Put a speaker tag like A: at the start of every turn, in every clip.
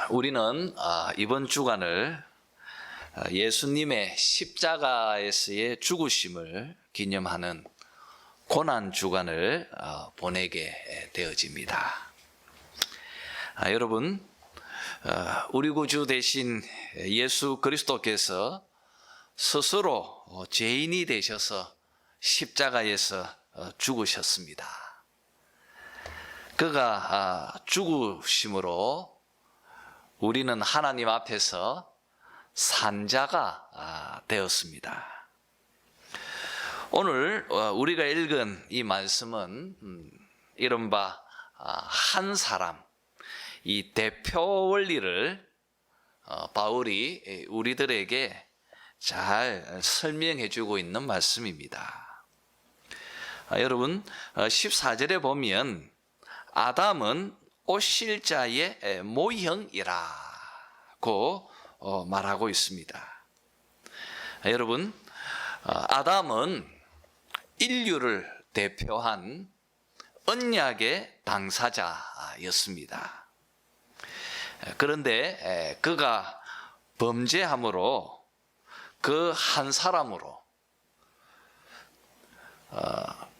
A: 우리는 이번 주간을 예수님의 십자가에서의 죽으심을 기념하는 고난 주간을 보내게 되어집니다. 여러분, 우리 구주 되신 예수 그리스도께서 스스로 죄인이 되셔서 십자가에서 죽으셨습니다. 그가 죽으심으로 우리는 하나님 앞에서 산자가 되었습니다. 오늘 우리가 읽은 이 말씀은 이른바 한 사람, 이 대표 원리를 바울이 우리들에게 잘 설명해 주고 있는 말씀입니다. 여러분, 14절에 보면 아담은 오실자의 모형이라고 말하고 있습니다. 여러분, 아담은 인류를 대표한 언약의 당사자였습니다. 그런데 그가 범죄함으로 그 한 사람으로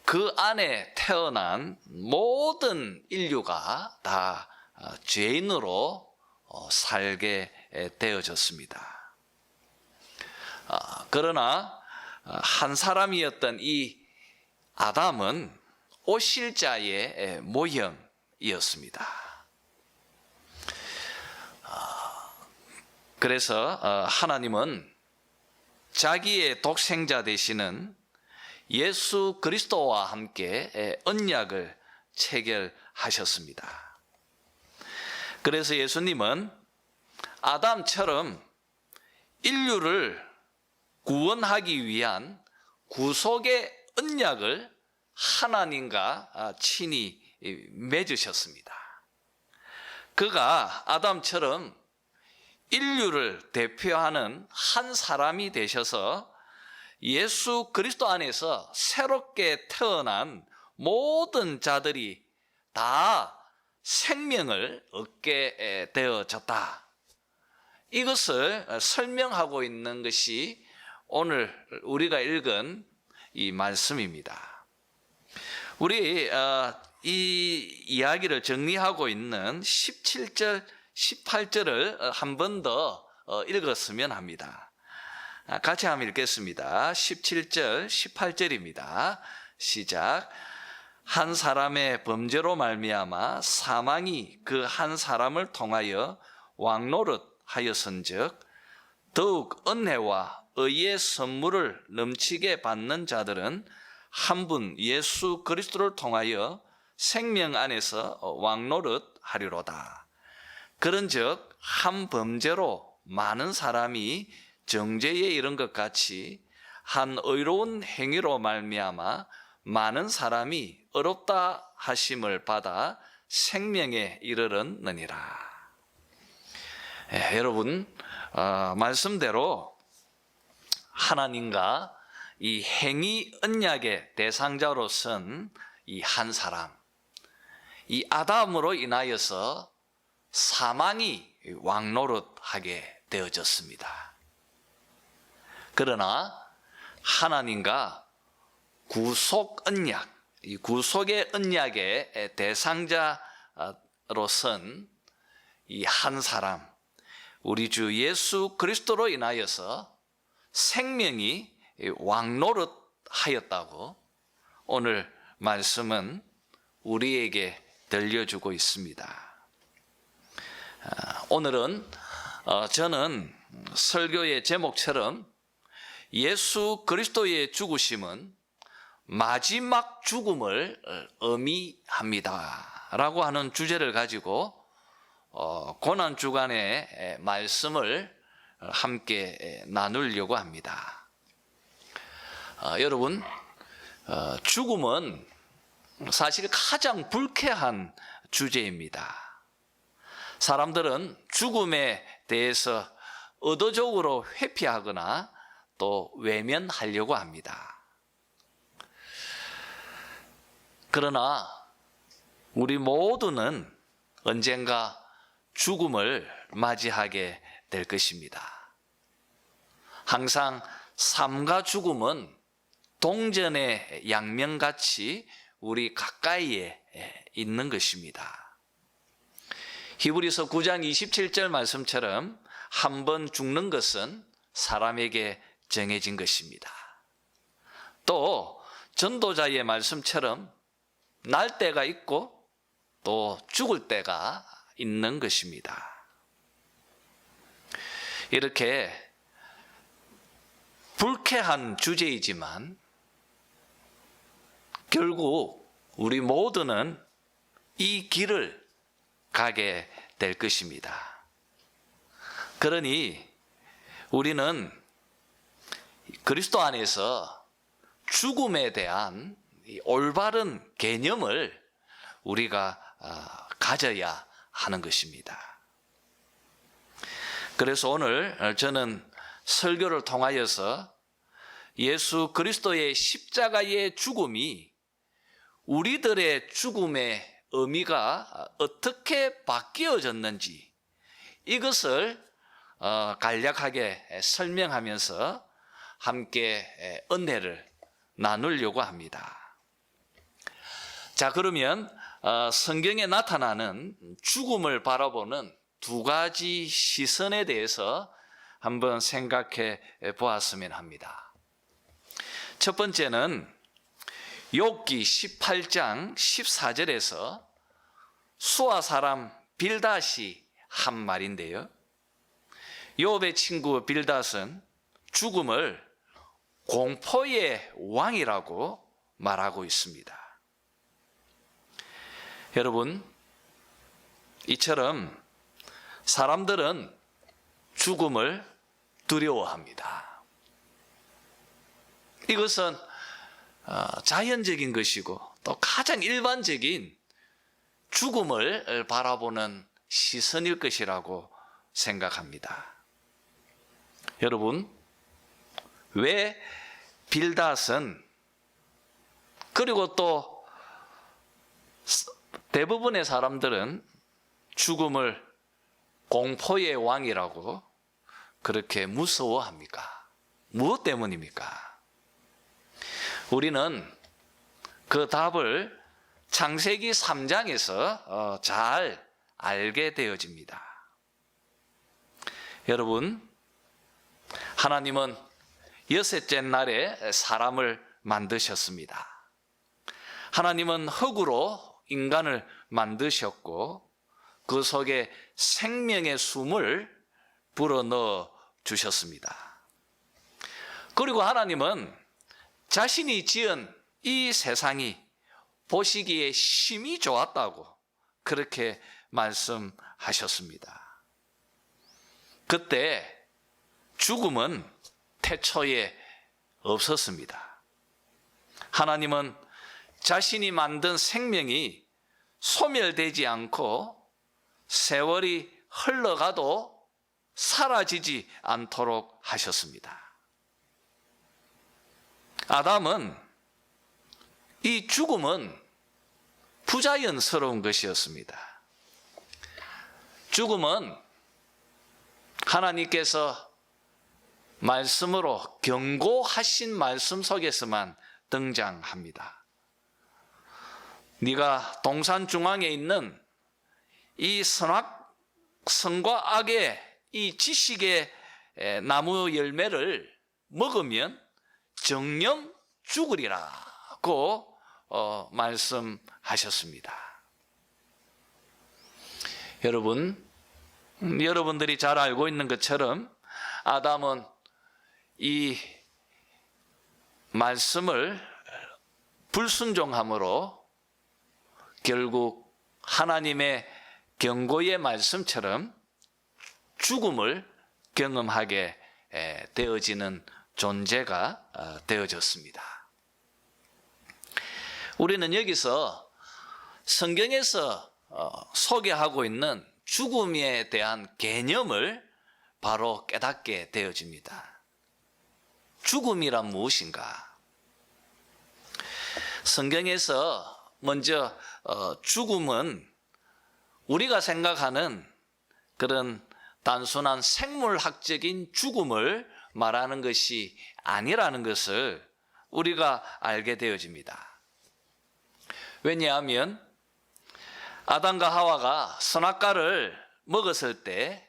A: 그 안에 태어난 모든 인류가 다 죄인으로 살게 되어졌습니다. 그러나 한 사람이었던 이 아담은 오실자의 모형이었습니다. 그래서 하나님은 자기의 독생자 되시는 예수 그리스도와 함께 언약을 체결하셨습니다. 그래서 예수님은 아담처럼 인류를 구원하기 위한 구속의 언약을 하나님과 친히 맺으셨습니다. 그가 아담처럼 인류를 대표하는 한 사람이 되셔서 예수 그리스도 안에서 새롭게 태어난 모든 자들이 다 생명을 얻게 되어졌다. 이것을 설명하고 있는 것이 오늘 우리가 읽은 이 말씀입니다. 우리 이 이야기를 정리하고 있는 17절, 18절을 한 번 더 읽었으면 합니다. 같이 한번 읽겠습니다. 17절, 18절입니다. 시작. 한 사람의 범죄로 말미암아 사망이 그 한 사람을 통하여 왕노릇 하였은즉 더욱 은혜와 의의 선물을 넘치게 받는 자들은 한 분 예수 그리스도를 통하여 생명 안에서 왕노릇 하리로다. 그런즉 한 범죄로 많은 사람이 정죄에 이른 것 같이 한 의로운 행위로 말미암아 많은 사람이 의롭다 하심을 받아 생명에 이르렀느니라. 여러분, 말씀대로 하나님과 이 행위 언약의 대상자로선 이 한 사람, 이 아담으로 인하여서 사망이 왕노릇하게 되어졌습니다. 그러나 하나님과 구속 언약, 이 구속의 언약의 대상자로선 이 한 사람, 우리 주 예수 그리스도로 인하여서 생명이 왕노릇 하였다고 오늘 말씀은 우리에게 들려주고 있습니다. 오늘은 저는 설교의 제목처럼 예수 그리스도의 죽으심은 마지막 죽음을 의미합니다 라고 하는 주제를 가지고 고난주간의 말씀을 함께 나누려고 합니다. 여러분, 죽음은 사실 가장 불쾌한 주제입니다. 사람들은 죽음에 대해서 의도적으로 회피하거나 또 외면하려고 합니다. 그러나 우리 모두는 언젠가 죽음을 맞이하게 될 것입니다. 항상 삶과 죽음은 동전의 양면같이 우리 가까이에 있는 것입니다. 히브리서 9장 27절 말씀처럼 한 번 죽는 것은 사람에게 정해진 것입니다. 또 전도자의 말씀처럼 날 때가 있고 또 죽을 때가 있는 것입니다. 이렇게 불쾌한 주제이지만 결국 우리 모두는 이 길을 가게 될 것입니다. 그러니 우리는 그리스도 안에서 죽음에 대한 올바른 개념을 우리가 가져야 하는 것입니다. 그래서 오늘 저는 설교를 통하여서 예수 그리스도의 십자가의 죽음이 우리들의 죽음의 의미가 어떻게 바뀌어졌는지 이것을 간략하게 설명하면서 함께 은혜를 나누려고 합니다. 자, 그러면 성경에 나타나는 죽음을 바라보는 두 가지 시선에 대해서 한번 생각해 보았으면 합니다. 첫 번째는 욥기 18장 14절에서 수아 사람 빌닷이 한 말인데요. 욥의 친구 빌닷은 죽음을 공포의 왕이라고 말하고 있습니다. 여러분, 이처럼 사람들은 죽음을 두려워합니다. 이것은 자연적인 것이고 또 가장 일반적인 죽음을 바라보는 시선일 것이라고 생각합니다. 여러분, 왜 빌닷은 그리고 또 대부분의 사람들은 죽음을 공포의 왕이라고 그렇게 무서워합니까? 무엇 때문입니까? 우리는 그 답을 창세기 3장에서 잘 알게 되어집니다. 여러분, 하나님은 여섯째 날에 사람을 만드셨습니다. 하나님은 흙으로 인간을 만드셨고 그 속에 생명의 숨을 불어넣어 주셨습니다. 그리고 하나님은 자신이 지은 이 세상이 보시기에 심히 좋았다고 그렇게 말씀하셨습니다. 그때 죽음은 태초에 없었습니다. 하나님은 자신이 만든 생명이 소멸되지 않고 세월이 흘러가도 사라지지 않도록 하셨습니다. 아담은 이 죽음은 부자연스러운 것이었습니다. 죽음은 하나님께서 말씀으로 경고하신 말씀 속에서만 등장합니다. 네가 동산 중앙에 있는 이 선과 악의 이 지식의 나무 열매를 먹으면 정령 죽으리라고 말씀하셨습니다. 여러분들이 잘 알고 있는 것처럼 아담은 이 말씀을 불순종함으로 결국 하나님의 경고의 말씀처럼 죽음을 경험하게 되어지는 존재가 되어졌습니다. 우리는 여기서 성경에서 소개하고 있는 죽음에 대한 개념을 바로 깨닫게 되어집니다. 죽음이란 무엇인가? 성경에서 먼저 죽음은 우리가 생각하는 그런 단순한 생물학적인 죽음을 말하는 것이 아니라는 것을 우리가 알게 되어집니다. 왜냐하면 아담과 하와가 선악과를 먹었을 때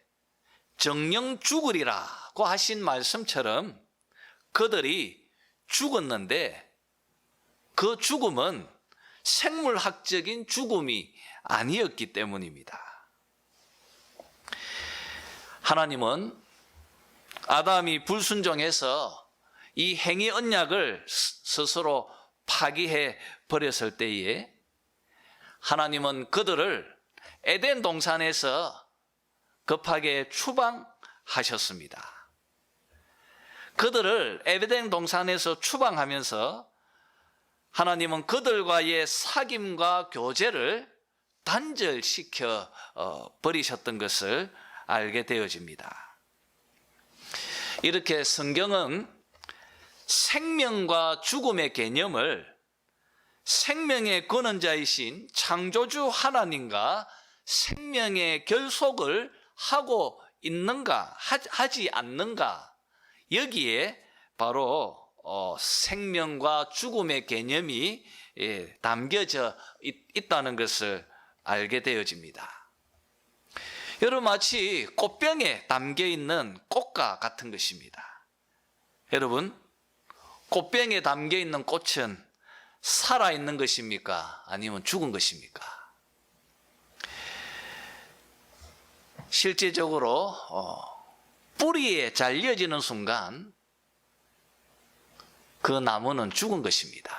A: 정령 죽으리라고 하신 말씀처럼 그들이 죽었는데 그 죽음은 생물학적인 죽음이 아니었기 때문입니다. 하나님은 아담이 불순종해서 이 행위 언약을 스스로 파기해 버렸을 때에 하나님은 그들을 에덴 동산에서 급하게 추방하셨습니다. 그들을 에덴 동산에서 추방하면서 하나님은 그들과의 사귐과 교제를 단절시켜 버리셨던 것을 알게 되어집니다. 이렇게 성경은 생명과 죽음의 개념을 생명의 근원자이신 창조주 하나님과 생명의 결속을 하고 있는가 하지 않는가, 여기에 바로 생명과 죽음의 개념이 담겨져 있다는 것을 알게 되어집니다. 여러분, 마치 꽃병에 담겨 있는 꽃과 같은 것입니다. 여러분, 꽃병에 담겨 있는 꽃은 살아있는 것입니까? 아니면 죽은 것입니까? 실제적으로 뿌리에 잘려지는 순간 그 나무는 죽은 것입니다.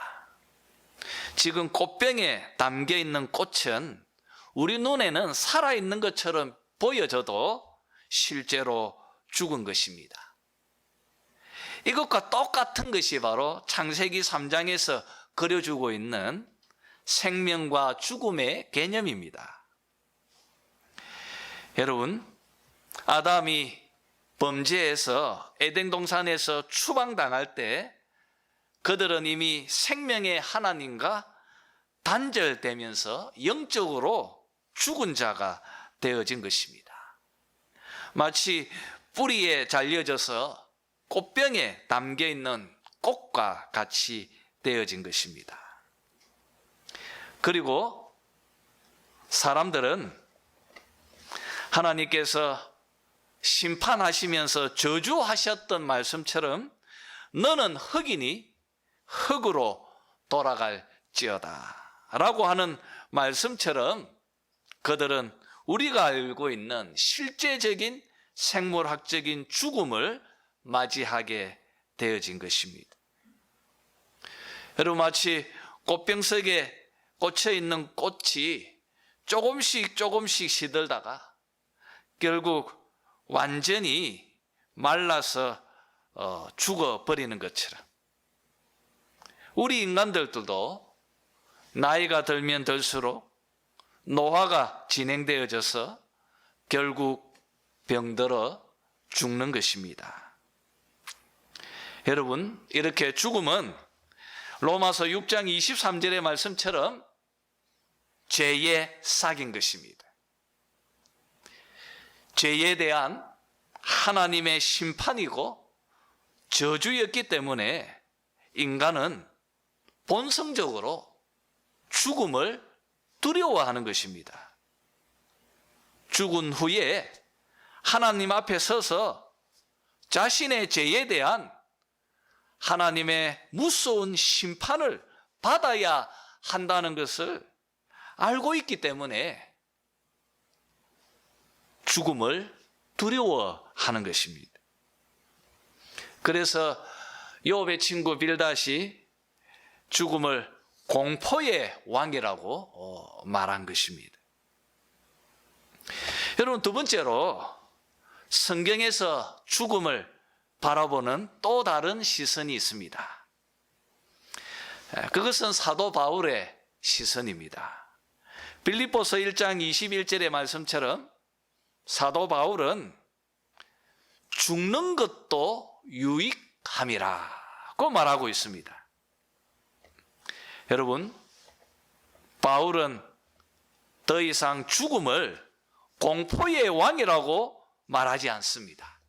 A: 지금 꽃병에 담겨 있는 꽃은 우리 눈에는 살아있는 것처럼 보여져도 실제로 죽은 것입니다. 이것과 똑같은 것이 바로 창세기 3장에서 그려주고 있는 생명과 죽음의 개념입니다. 여러분, 아담이 범죄해서 에덴 동산에서 추방당할 때 그들은 이미 생명의 하나님과 단절되면서 영적으로 죽은 자가 되어진 것입니다. 마치 뿌리에 잘려져서 꽃병에 담겨있는 꽃과 같이 되어진 것입니다. 그리고 사람들은 하나님께서 심판하시면서 저주하셨던 말씀처럼 너는 흙이니 흙으로 돌아갈지어다 라고 하는 말씀처럼 그들은 우리가 알고 있는 실제적인 생물학적인 죽음을 맞이하게 되어진 것입니다. 여러분, 마치 꽃병 속에 꽂혀 있는 꽃이 조금씩 시들다가 결국 완전히 말라서 죽어버리는 것처럼 우리 인간들도 나이가 들면 들수록 노화가 진행되어져서 결국 병들어 죽는 것입니다. 여러분, 이렇게 죽음은 로마서 6장 23절의 말씀처럼 죄의 삭인 것입니다. 죄에 대한 하나님의 심판이고 저주였기 때문에 인간은 본성적으로 죽음을 두려워하는 것입니다. 죽은 후에 하나님 앞에 서서 자신의 죄에 대한 하나님의 무서운 심판을 받아야 한다는 것을 알고 있기 때문에 죽음을 두려워하는 것입니다. 그래서 욥의 친구 빌닷이 죽음을 공포의 왕이라고 말한 것입니다. 여러분, 두 번째로 성경에서 죽음을 바라보는 또 다른 시선이 있습니다. 그것은 사도 바울의 시선입니다. 빌립보서 1장 21절의 말씀처럼 사도 바울은 죽는 것도 유익함이라고 말하고 있습니다. 여러분, 바울은 더 이상 죽음을 공포의 왕이라고 말하지 않습니다.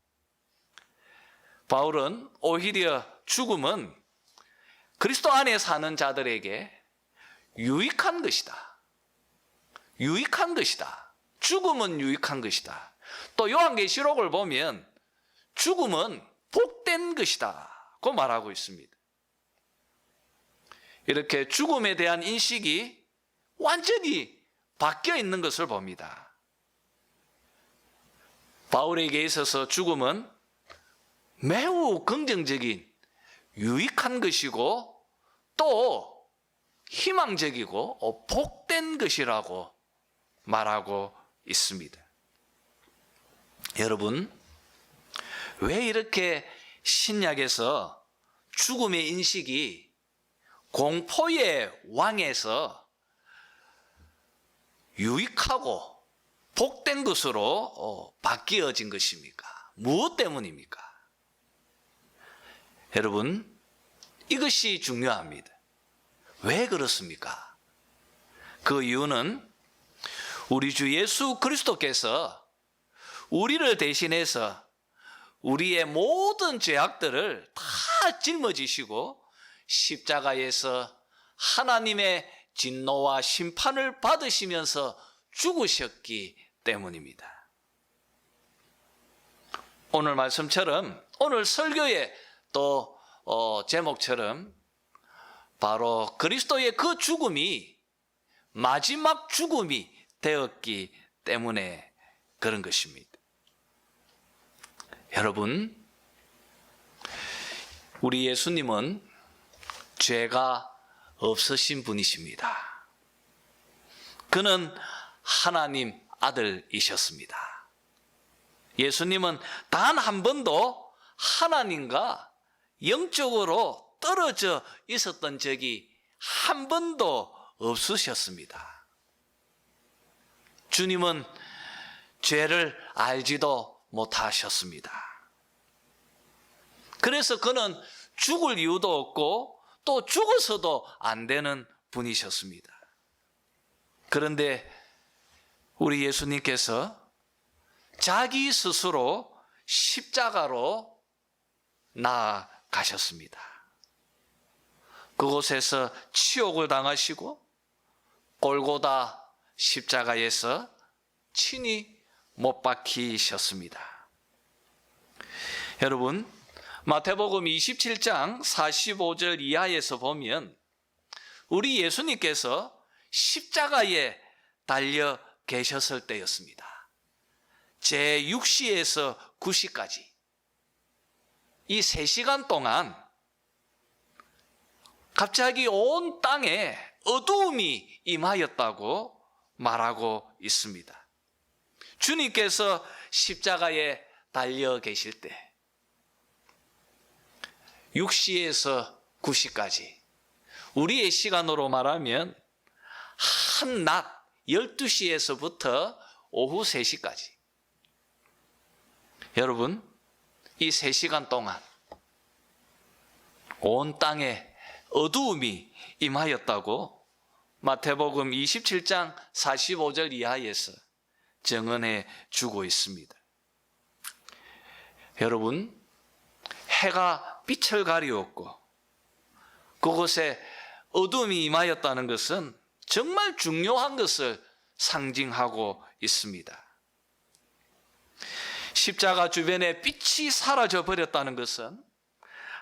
A: 바울은 오히려 죽음은 그리스도 안에 사는 자들에게 유익한 것이다. 유익한 것이다. 죽음은 유익한 것이다. 또 요한계시록을 보면 죽음은 복된 것이다 고 말하고 있습니다. 이렇게 죽음에 대한 인식이 완전히 바뀌어 있는 것을 봅니다. 바울에게 있어서 죽음은 매우 긍정적인 유익한 것이고 또 희망적이고 복된 것이라고 말하고 있습니다. 여러분, 왜 이렇게 신약에서 죽음의 인식이 공포의 왕에서 유익하고 복된 것으로 바뀌어진 것입니까? 무엇 때문입니까? 여러분, 이것이 중요합니다. 왜 그렇습니까? 그 이유는 우리 주 예수 그리스도께서 우리를 대신해서 우리의 모든 죄악들을 다 짊어지시고 십자가에서 하나님의 진노와 심판을 받으시면서 죽으셨기 때문입니다. 오늘 말씀처럼, 오늘 설교의 또 제목처럼 바로 그리스도의 그 죽음이 마지막 죽음이 되었기 때문에 그런 것입니다. 여러분, 우리 예수님은 죄가 없으신 분이십니다. 그는 하나님 아들이셨습니다. 예수님은 단 한 번도 하나님과 영적으로 떨어져 있었던 적이 한 번도 없으셨습니다. 주님은 죄를 알지도 못하셨습니다. 그래서 그는 죽을 이유도 없고 또 죽어서도 안 되는 분이셨습니다. 그런데 우리 예수님께서 자기 스스로 십자가로 나아가셨습니다. 그곳에서 치욕을 당하시고 골고다 십자가에서 친히 못 박히셨습니다. 여러분, 마태복음 27장 45절 이하에서 보면 우리 예수님께서 십자가에 달려 계셨을 때였습니다. 제6시에서 9시까지 이 3시간 동안 갑자기 온 땅에 어두움이 임하였다고 말하고 있습니다. 주님께서 십자가에 달려 계실 때 6시에서 9시까지 우리의 시간으로 말하면 한낮 12시에서부터 오후 3시까지 여러분, 이 3시간 동안 온 땅에 어두움이 임하였다고 마태복음 27장 45절 이하에서 증언해 주고 있습니다. 여러분, 해가 빛을 가리웠고 그곳에 어둠이 임하였다는 것은 정말 중요한 것을 상징하고 있습니다. 십자가 주변에 빛이 사라져 버렸다는 것은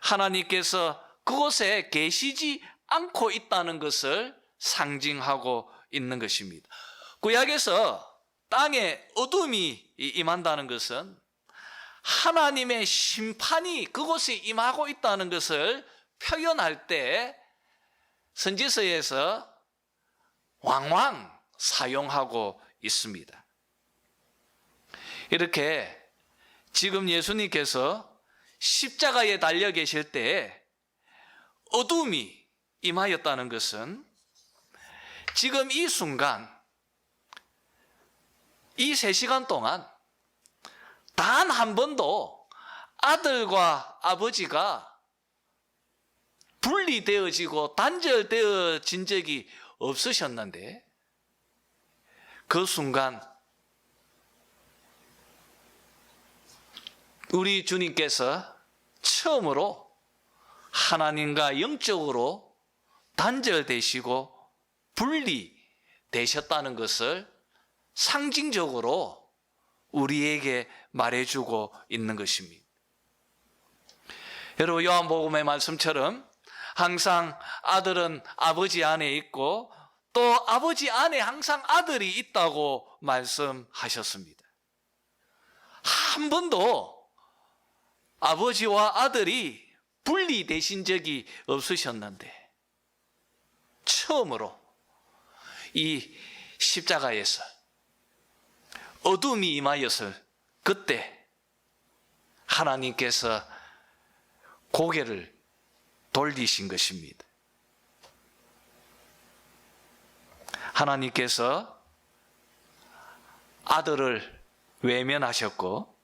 A: 하나님께서 그곳에 계시지 않고 있다는 것을 상징하고 있는 것입니다. 구약에서 땅에 어둠이 임한다는 것은 하나님의 심판이 그곳에 임하고 있다는 것을 표현할 때 선지서에서 왕왕 사용하고 있습니다. 이렇게 지금 예수님께서 십자가에 달려 계실 때 어둠이 임하였다는 것은 지금 이 순간 이 3시간 동안 단 한 번도 아들과 아버지가 분리되어지고 단절되어진 적이 없으셨는데 그 순간 우리 주님께서 처음으로 하나님과 영적으로 단절되시고 분리되셨다는 것을 상징적으로 우리에게 말해주고 있는 것입니다. 여러분, 요한복음의 말씀처럼 항상 아들은 아버지 안에 있고 또 아버지 안에 항상 아들이 있다고 말씀하셨습니다. 한 번도 아버지와 아들이 분리되신 적이 없으셨는데 처음으로 이 십자가에서 어둠이 임하였을 그때 하나님께서 고개를 돌리신 것입니다. 하나님께서 아들을 외면하셨고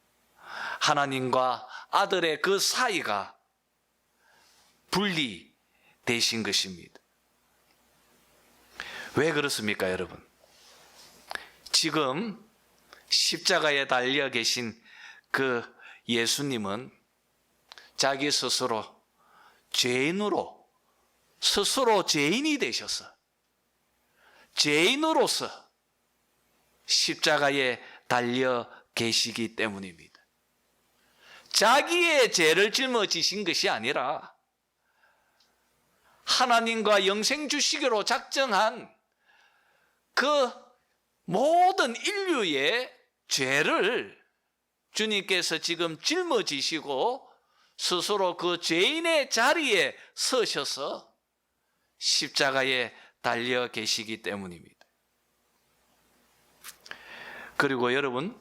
A: 하나님과 아들의 그 사이가 분리되신 것입니다. 왜 그렇습니까, 여러분? 지금 십자가에 달려 계신 그 예수님은 자기 스스로 죄인으로 스스로 죄인이 되셔서 죄인으로서 십자가에 달려 계시기 때문입니다. 자기의 죄를 짊어지신 것이 아니라 하나님과 영생 주시기로 작정한 그 모든 인류의 죄를 주님께서 지금 짊어지시고 스스로 그 죄인의 자리에 서셔서 십자가에 달려 계시기 때문입니다. 그리고 여러분,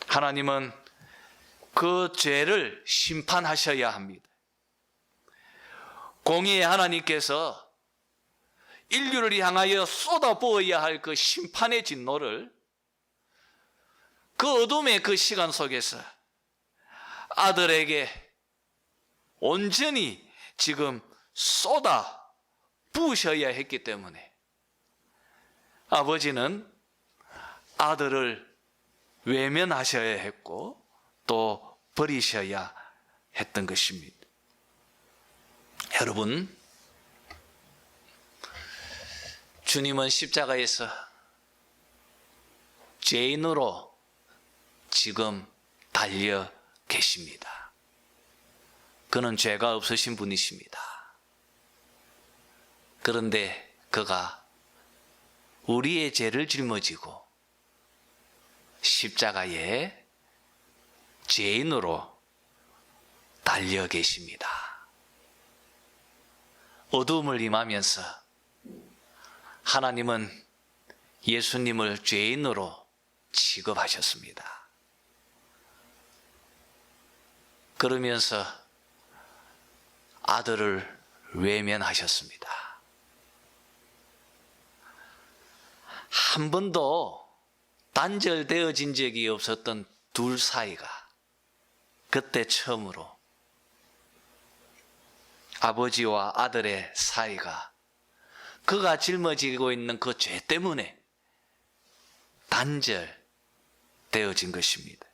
A: 하나님은 그 죄를 심판하셔야 합니다. 공의의 하나님께서 인류를 향하여 쏟아부어야 할 그 심판의 진노를 그 어둠의 그 시간 속에서 아들에게 온전히 지금 쏟아 부으셔야 했기 때문에 아버지는 아들을 외면하셔야 했고 또 버리셔야 했던 것입니다. 여러분, 주님은 십자가에서 죄인으로 지금 달려 계십니다. 그는 죄가 없으신 분이십니다. 그런데 그가 우리의 죄를 짊어지고 십자가에 죄인으로 달려 계십니다. 어두움을 임하면서 하나님은 예수님을 죄인으로 취급하셨습니다. 그러면서 아들을 외면하셨습니다. 한 번도 단절되어진 적이 없었던 둘 사이가 그때 처음으로 아버지와 아들의 사이가 그가 짊어지고 있는 그 죄 때문에 단절되어진 것입니다.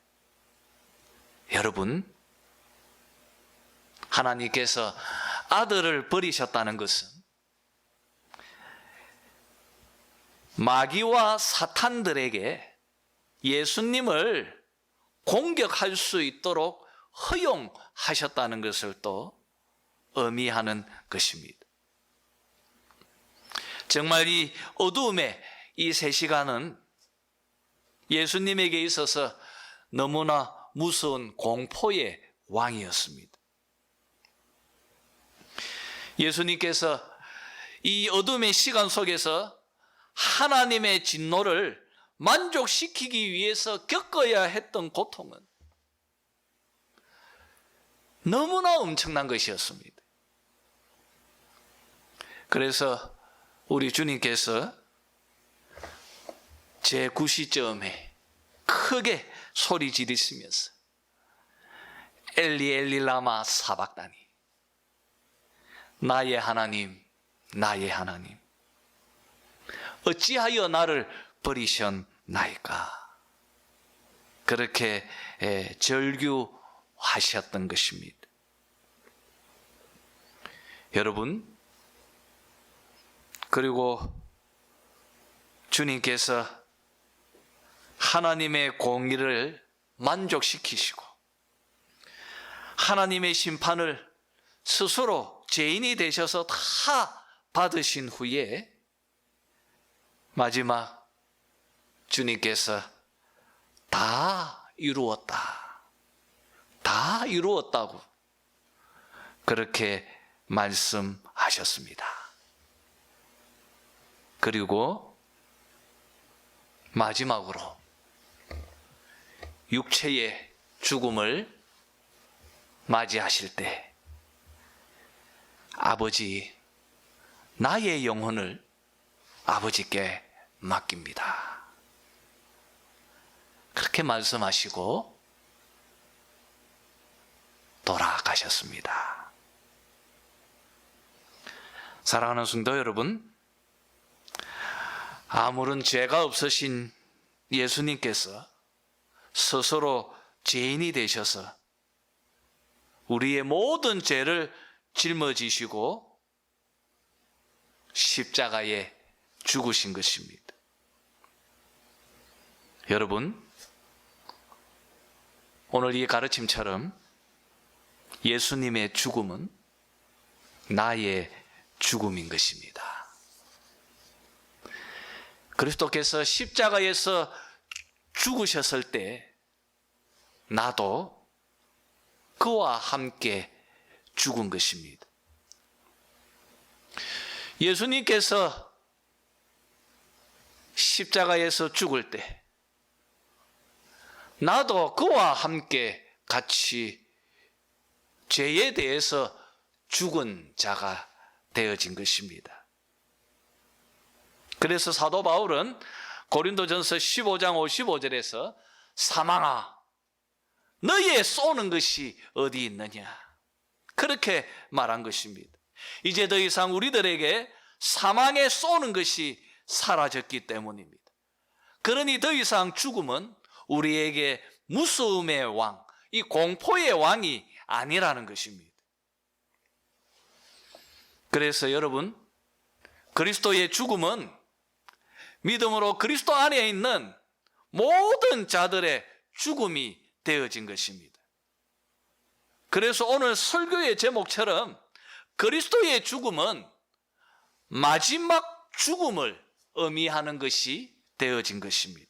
A: 여러분, 하나님께서 아들을 버리셨다는 것은 마귀와 사탄들에게 예수님을 공격할 수 있도록 허용하셨다는 것을 또 의미하는 것입니다. 정말 이 어두움의 이 3시간은 예수님에게 있어서 너무나 무서운 공포의 왕이었습니다. 예수님께서 이 어둠의 시간 속에서 하나님의 진노를 만족시키기 위해서 겪어야 했던 고통은 너무나 엄청난 것이었습니다. 그래서 우리 주님께서 제9시점에 크게 소리 지르시면서 엘리 엘리 라마 사박다니, 나의 하나님 나의 하나님 어찌하여 나를 버리셨나이까. 그렇게 절규하셨던 것입니다. 여러분, 그리고 주님께서 하나님의 공의를 만족시키시고 하나님의 심판을 스스로 죄인이 되셔서 다 받으신 후에 마지막 주님께서 다 이루었다, 다 이루었다고 그렇게 말씀하셨습니다. 그리고 마지막으로 육체의 죽음을 맞이하실 때 아버지, 나의 영혼을 아버지께 맡깁니다. 그렇게 말씀하시고 돌아가셨습니다. 사랑하는 성도 여러분, 아무런 죄가 없으신 예수님께서 스스로 죄인이 되셔서 우리의 모든 죄를 짊어지시고 십자가에 죽으신 것입니다. 여러분, 오늘 이 가르침처럼 예수님의 죽음은 나의 죽음인 것입니다. 그리스도께서 십자가에서 죽으셨을 때 나도 그와 함께 죽은 것입니다. 예수님께서 십자가에서 죽을 때 나도 그와 함께 같이 죄에 대해서 죽은 자가 되어진 것입니다. 그래서 사도 바울은 고린도전서 15장 55절에서 사망아, 너희의 쏘는 것이 어디 있느냐, 그렇게 말한 것입니다. 이제 더 이상 우리들에게 사망에 쏘는 것이 사라졌기 때문입니다. 그러니 더 이상 죽음은 우리에게 무서움의 왕, 이 공포의 왕이 아니라는 것입니다. 그래서 여러분, 그리스도의 죽음은 믿음으로 그리스도 안에 있는 모든 자들의 죽음이 되어진 것입니다. 그래서 오늘 설교의 제목처럼 그리스도의 죽음은 마지막 죽음을 의미하는 것이 되어진 것입니다.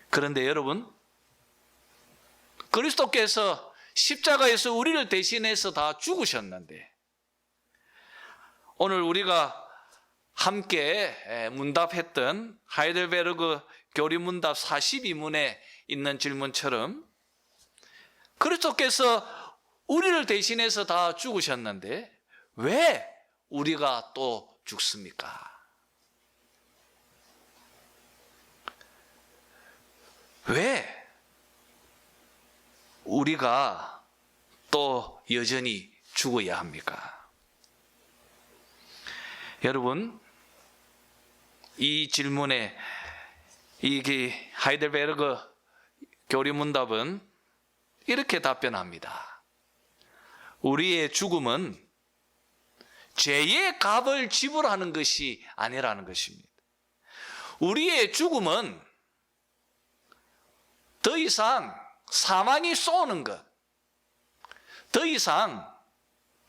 A: 그런데 여러분, 그리스도께서 십자가에서 우리를 대신해서 다 죽으셨는데 오늘 우리가 함께 문답했던 하이델베르그 교리문답 42문에 있는 질문처럼 그리스도께서 우리를 대신해서 다 죽으셨는데 왜 우리가 또 죽습니까? 왜 우리가 또 여전히 죽어야 합니까? 여러분, 이 질문에 이게 하이델베르그 교리문답은 이렇게 답변합니다. 우리의 죽음은 죄의 값을 지불하는 것이 아니라는 것입니다. 우리의 죽음은 더 이상 사망이 쏘는 것, 더 이상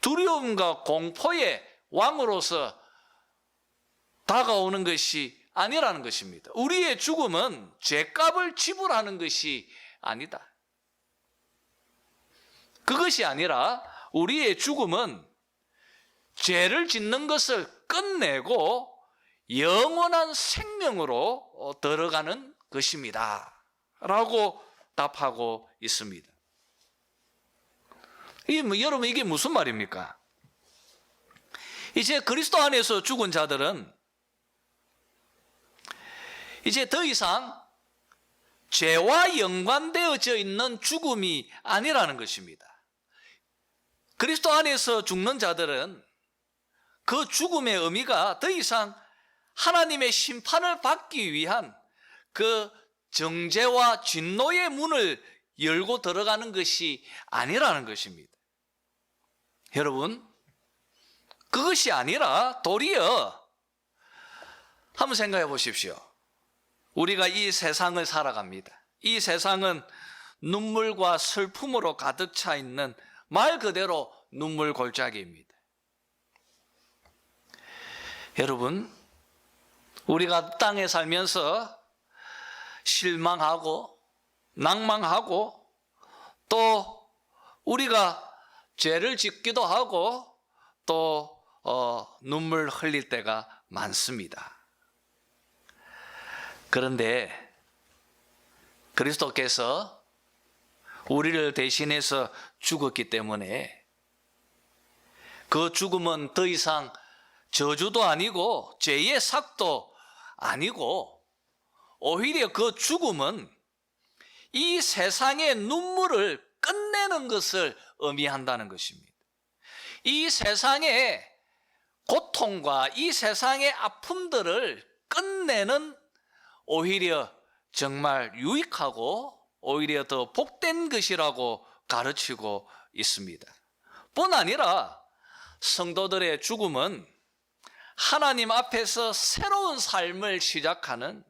A: 두려움과 공포의 왕으로서 다가오는 것이 아니라는 것입니다. 우리의 죽음은 죄값을 지불하는 것이 아니다. 그것이 아니라 우리의 죽음은 죄를 짓는 것을 끝내고 영원한 생명으로 들어가는 것입니다 라고 답하고 있습니다. 여러분, 이게 무슨 말입니까? 이제 그리스도 안에서 죽은 자들은 이제 더 이상 죄와 연관되어져 있는 죽음이 아니라는 것입니다. 그리스도 안에서 죽는 자들은 그 죽음의 의미가 더 이상 하나님의 심판을 받기 위한 그 정죄와 진노의 문을 열고 들어가는 것이 아니라는 것입니다. 여러분, 그것이 아니라 도리어 한번 생각해 보십시오. 우리가 이 세상을 살아갑니다. 이 세상은 눈물과 슬픔으로 가득 차 있는 말 그대로 눈물 골짜기입니다. 여러분, 우리가 땅에 살면서 실망하고 낭망하고 또 우리가 죄를 짓기도 하고 또 눈물 흘릴 때가 많습니다. 그런데 그리스도께서 우리를 대신해서 죽었기 때문에 그 죽음은 더 이상 저주도 아니고 죄의 삭도 아니고 오히려 그 죽음은 이 세상의 눈물을 끝내는 것을 의미한다는 것입니다. 이 세상의 고통과 이 세상의 아픔들을 끝내는 오히려 정말 유익하고 오히려 더 복된 것이라고 가르치고 있습니다. 뿐 아니라 성도들의 죽음은 하나님 앞에서 새로운 삶을 시작하는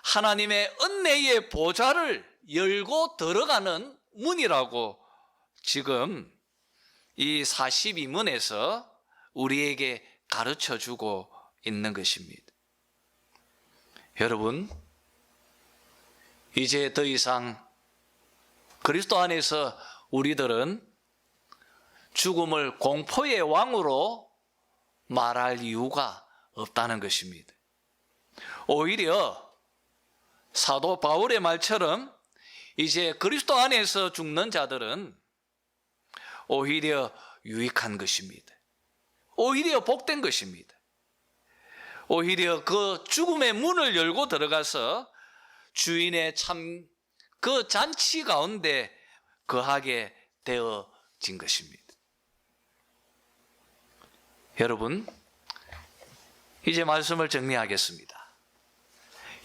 A: 하나님의 은혜의 보좌를 열고 들어가는 문이라고 지금 이 42문에서 우리에게 가르쳐 주고 있는 것입니다. 여러분, 이제 더 이상 그리스도 안에서 우리들은 죽음을 공포의 왕으로 말할 이유가 없다는 것입니다. 오히려 사도 바울의 말처럼 이제 그리스도 안에서 죽는 자들은 오히려 유익한 것입니다. 오히려 복된 것입니다. 오히려 그 죽음의 문을 열고 들어가서 주인의 참 그 잔치 가운데 거하게 되어진 것입니다. 여러분, 이제 말씀을 정리하겠습니다.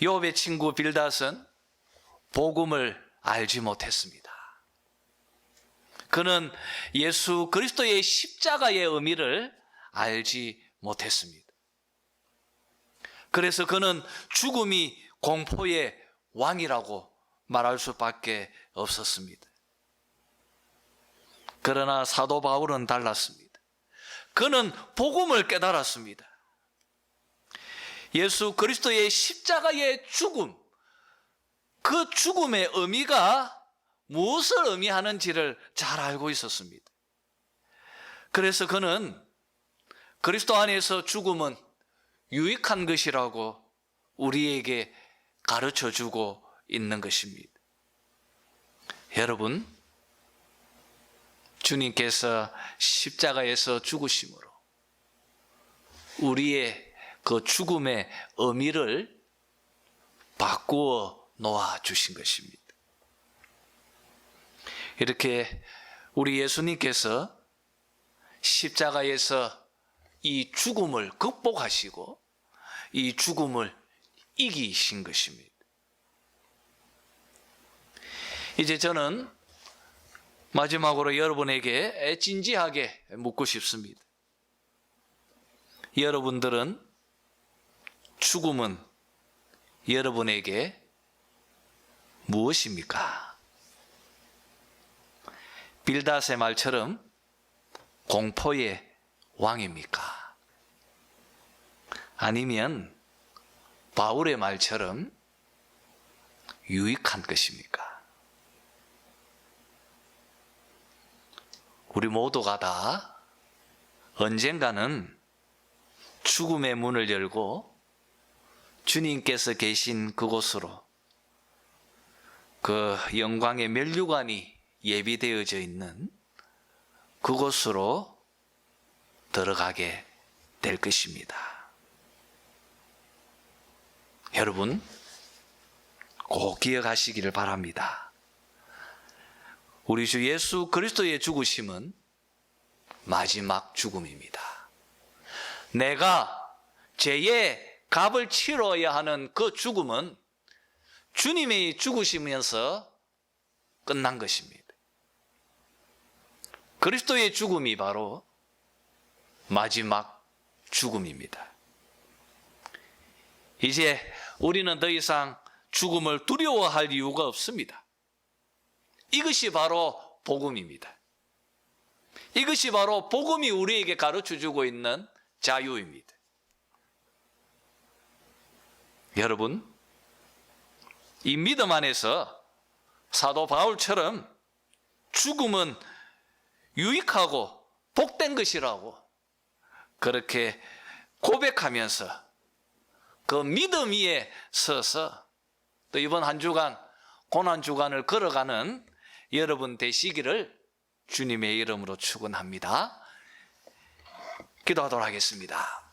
A: 욥의 친구 빌닷은 복음을 알지 못했습니다. 그는 예수 그리스도의 십자가의 의미를 알지 못했습니다. 그래서 그는 죽음이 공포의 왕이라고 말할 수밖에 없었습니다. 그러나 사도 바울은 달랐습니다. 그는 복음을 깨달았습니다. 예수 그리스도의 십자가의 죽음, 그 죽음의 의미가 무엇을 의미하는지를 잘 알고 있었습니다. 그래서 그는 그리스도 안에서 죽음은 유익한 것이라고 우리에게 가르쳐 주고 있는 것입니다. 여러분, 주님께서 십자가에서 죽으심으로 우리의 그 죽음의 의미를 바꾸어 놓아 주신 것입니다. 이렇게 우리 예수님께서 십자가에서 이 죽음을 극복하시고 이 죽음을 이기신 것입니다. 이제 저는 마지막으로 여러분에게 진지하게 묻고 싶습니다. 여러분들은 죽음은 여러분에게 무엇입니까? 빌닷의 말처럼 공포의 왕입니까? 아니면 바울의 말처럼 유익한 것입니까? 우리 모두가 다 언젠가는 죽음의 문을 열고 주님께서 계신 그곳으로, 그 영광의 면류관이 예비되어져 있는 그곳으로 들어가게 될 것입니다. 여러분, 꼭 기억하시기를 바랍니다. 우리 주 예수 그리스도의 죽으심은 마지막 죽음입니다. 내가 죄의 값을 치러야 하는 그 죽음은 주님이 죽으시면서 끝난 것입니다. 그리스도의 죽음이 바로 마지막 죽음입니다. 이제 우리는 더 이상 죽음을 두려워할 이유가 없습니다. 이것이 바로 복음입니다. 이것이 바로 복음이 우리에게 가르쳐주고 있는 자유입니다. 여러분, 이 믿음 안에서 사도 바울처럼 죽음은 유익하고 복된 것이라고 그렇게 고백하면서 그 믿음 위에 서서 또 이번 한 주간 고난 주간을 걸어가는 여러분 되시기를 주님의 이름으로 축원합니다. 기도하도록 하겠습니다.